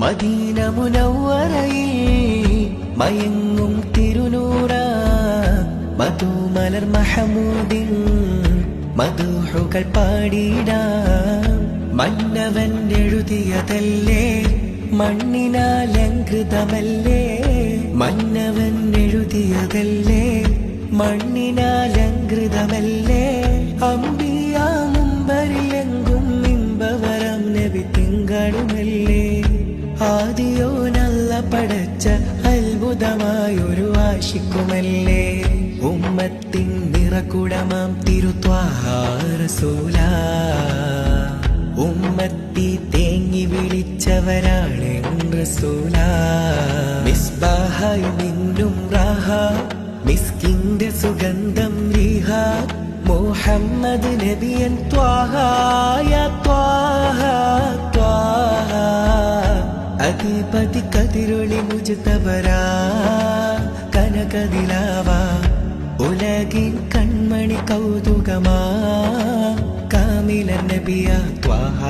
Medina മുനവ്വറയിൽ മയങ്ങും തിരുനൂറ മധുമലർ മഹമൂദിൻ മധുഹുകൾ പാടിടാം. മന്നവൻ എഴുതിയതല്ലേ മണ്ണിനാലങ്കൃതമല്ലേ, മന്നവൻ എഴുതിയതല്ലേ മണ്ണിനാലങ്കൃതമല്ലേ. അമ്പിയാ മുമ്പരിലെങ്കും ഇമ്പവരം നബി തിങ്കളുമല്ലേ. ആദിയോ നല്ല പടച്ച അത്ഭുതമായൊരു ആശിക്കുമല്ലേ. ഉമ്മത്തിൻ നിറകുടമാം തിരുത്വാഹ റസൂലാ, ഉമ്മത്തി തേങ്ങി വിളിച്ചവരാണ് റസൂലാ. മിസ്ബാഹായി മിന്നും റാഹ, മിസ്കിന്റെ സുഗന്ധം റീഹ, മുഹമ്മദ് നബിയൻ ത്വാഹ യാ ത്വാഹ ത്വാഹ. അധിപതി കതിരൊളി മുജ്തബരാ കനകദിലാവാ, ഉലകിൻ കൺമണി കൗതുകമാ കാമില നബിയ ത്വാഹ.